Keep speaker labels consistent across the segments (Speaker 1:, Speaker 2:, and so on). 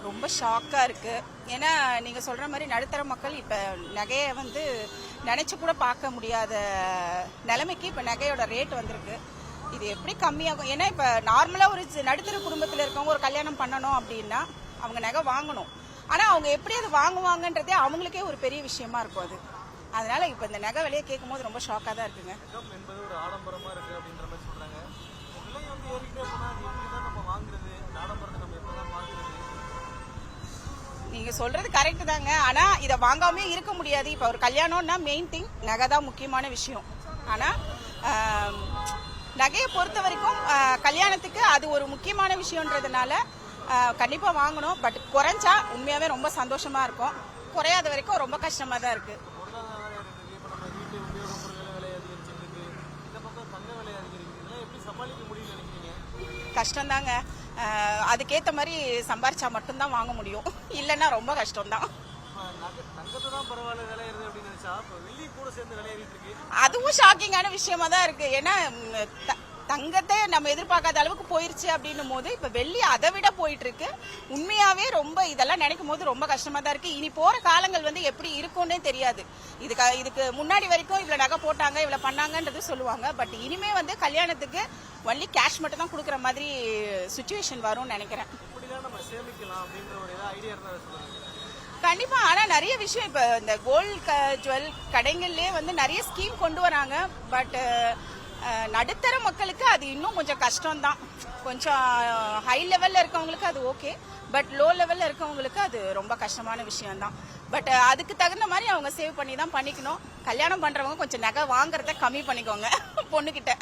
Speaker 1: ரொம்ப ஷாக்காக இருக்குது. ஏன்னா நீங்கள் சொல்கிற மாதிரி நடுத்தர மக்கள் இப்போ நகையை வந்து நினச்சி கூட பார்க்க முடியாத நிலைமைக்கு இப்போ நகையோட ரேட் வந்திருக்கு. இது எப்படி கம்மியாகும்? ஏன்னா இப்போ நார்மலாக ஒரு நடுத்தர குடும்பத்தில் இருக்கவங்க ஒரு கல்யாணம் பண்ணணும் அப்படின்னா அவங்க நகை வாங்கணும். ஆனால் அவங்க எப்படி அது வாங்குவாங்கன்றதே அவங்களுக்கே ஒரு பெரிய விஷயமா இருக்கும். அதனால இப்போ இந்த நகை விலையை கேட்கும் போது ரொம்ப ஷாக்காக தான் இருக்குங்க.
Speaker 2: என்பது ஒரு ஆடம்பரமா இருக்கு அப்படின்ற மாதிரி சொல்றாங்க. விலை வந்து ஏறிக்கிட்டே போனா அது எப்படி தான் நம்ம வாங்குறது? அந்த ஆடம்பரத்தை நம்ம எப்படி தான் வாங்குறது?
Speaker 1: நீங்கள் சொல்கிறது கரெக்டு தாங்க. ஆனால் இதை வாங்காமே இருக்க முடியாது. இப்போ ஒரு கல்யாணம்னா மெயின் திங் நகை தான் முக்கியமான விஷயம். ஆனால் நகையை பொறுத்த வரைக்கும் கல்யாணத்துக்கு அது ஒரு முக்கியமான விஷயன்றதுனால கண்டிப்பாக வாங்கணும். பட் குறைஞ்சா உண்மையாகவே ரொம்ப சந்தோஷமாக இருக்கும். குறையாத வரைக்கும் ரொம்ப கஷ்டமாக தான் இருக்குது.
Speaker 2: பொருளாதார இருக்கு. இப்போ நம்ம வீட்டு உபயோகப் பொருட்கள் விலை அதிகரிச்சுட்டு இருக்கு. இந்த பக்கம் தங்க விலை அதிகரிக்குது. இதெல்லாம் எப்படி சமாளிக்க முடியும்னு நினைக்கிறீங்க?
Speaker 1: கஷ்டம்தாங்க. அதுக்கேற்ற மாதிரி சம்பாரிச்சா மட்டும்தான் வாங்க முடியும். இல்லைன்னா ரொம்ப கஷ்டம்தான்.
Speaker 2: தங்கத்தை தான் பரவாயில்ல விலை ஏறுது அப்படின்னு நினைச்சா இப்போ வெள்ளி கூட சேர்ந்து விலை ஏறிட்டு இருக்கு.
Speaker 1: அதுவும் ஷாக்கிங்கான விஷயமா தான் இருக்கு. ஏன்னா தங்கத்தை நம்ம எதிர்பார்க்காத அளவுக்கு போயிருச்சு அப்படின்னும் போது இப்ப வெள்ளி அதை விட போயிட்டு இருக்கு. உண்மையாவே ரொம்ப இதெல்லாம் நினைக்கும் போது ரொம்ப கஷ்டமா தான் இருக்கு. இனி போற காலங்கள் வந்து எப்படி இருக்கும்னே தெரியாது. இதுக்கு முன்னாடி வரைக்கும் இவ்வளவு நகை போட்டாங்க இவ்வளவு பண்ணாங்கன்றது சொல்லுவாங்க. பட் இனிமே வந்து கல்யாணத்துக்கு ஒன்லி கேஷ் மட்டும் தான் கொடுக்குற மாதிரி சுச்சுவேஷன் வரும்னு நினைக்கிறேன்.
Speaker 2: இப்படிதான் நம்ம சேமிக்கலாம் அப்படின்ற ஒரு ஐடியா இருந்தா சொல்லுங்க.
Speaker 1: கண்டிப்பா. ஆனா நிறைய விஷயம் இப்ப இந்த கோல்டு ஜுவல் கடைகள்லயே வந்து நிறைய ஸ்கீம் கொண்டு வராங்க. பட் நடுத்தர மக்களுக்கு அது இன்னும் கொஞ்சம் கஷ்டம்தான். கொஞ்சம் ஹை லெவல்ல இருக்கவங்களுக்கு அது ஓகே. பட் லோ லெவல்ல இருக்கவங்களுக்கு அது ரொம்ப கஷ்டமான விஷயம்தான். பட் அதுக்கு தகுந்த மாதிரி அவங்க சேவ் பண்ணி தான் பண்ணிக்கணும். கல்யாணம் பண்றவங்க கொஞ்சம் நகை வாங்குறத கம்மி பண்ணிக்கோங்க பொண்ணுகிட்ட.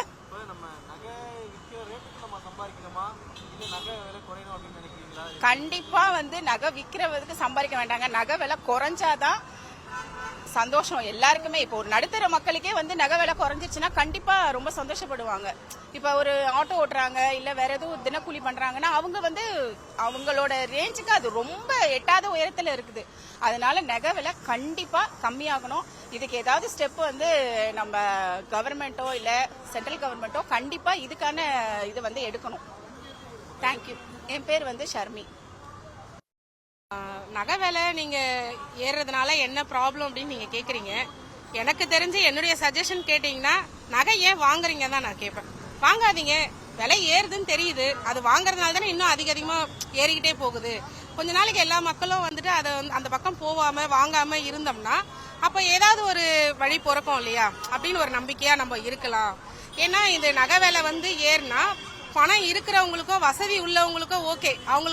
Speaker 2: நம்ம நகை விற்கிற ரேட்டுக்கு நம்ம சம்பாதிக்கணுமா இல்லை நகை விலை குறையணும் அப்படின்னு நினைக்கிறீங்களா?
Speaker 1: கண்டிப்பா வந்து நகை விற்கிறதுக்கு சம்பாதிக்க வேண்டாங்க. நகை விலை குறைஞ்சாதான் சந்தோஷம் எல்லாருக்குமே. இப்போ ஒரு நடுத்தர மக்களுக்கே வந்து நகை விலை குறைஞ்சிச்சுன்னா கண்டிப்பா ரொம்ப சந்தோஷப்படுவாங்க. இப்ப ஒரு ஆட்டோ ஓட்டுறாங்க இல்ல வேற எதுவும் தினக்கூலி பண்றாங்கன்னா அவங்க வந்து அவங்களோட ரேஞ்சுக்கு அது ரொம்ப எட்டாத உயரத்துல இருக்குது. அதனால நகை விலை கண்டிப்பா கம்மியாகணும். இதுக்கு ஏதாவது ஸ்டெப் வந்து நம்ம கவர்மெண்ட்டோ இல்ல சென்ட்ரல் கவர்மெண்ட்டோ கண்டிப்பா இதுக்கான இது வந்து எடுக்கணும். தேங்க்யூ. என் பேர் வந்து ஷர்மி.
Speaker 3: நகை விலை நீங்க ஏறுறதுனால என்ன ப்ராப்ளம் அப்படின்னு நீங்க கேக்குறீங்க. எனக்கு தெரிஞ்சு என்னுடைய சஜஷன் கேட்டீங்கன்னா நகை ஏன் வாங்குறீங்க தான் நான் கேட்பேன். வாங்காதீங்க. விலை ஏறுதுன்னு தெரியுது. அது வாங்குறதுனால தானே இன்னும் அதிகமா ஏறிக்கிட்டே போகுது. கொஞ்ச நாளைக்கு எல்லா மக்களும் வந்துட்டு அதை அந்த பக்கம் போகாம வாங்காம இருந்தோம்னா அப்ப ஏதாவது ஒரு வழி பிறக்கும் இல்லையா அப்படின்னு ஒரு நம்பிக்கையா நம்ம இருக்கலாம். ஏன்னா இந்த நகை விலை வந்து ஏறுனா பணம் இருக்கிறவங்களுக்கோ வசதி உள்ளவங்களுக்கோ ஓகே, அவங்களுக்கு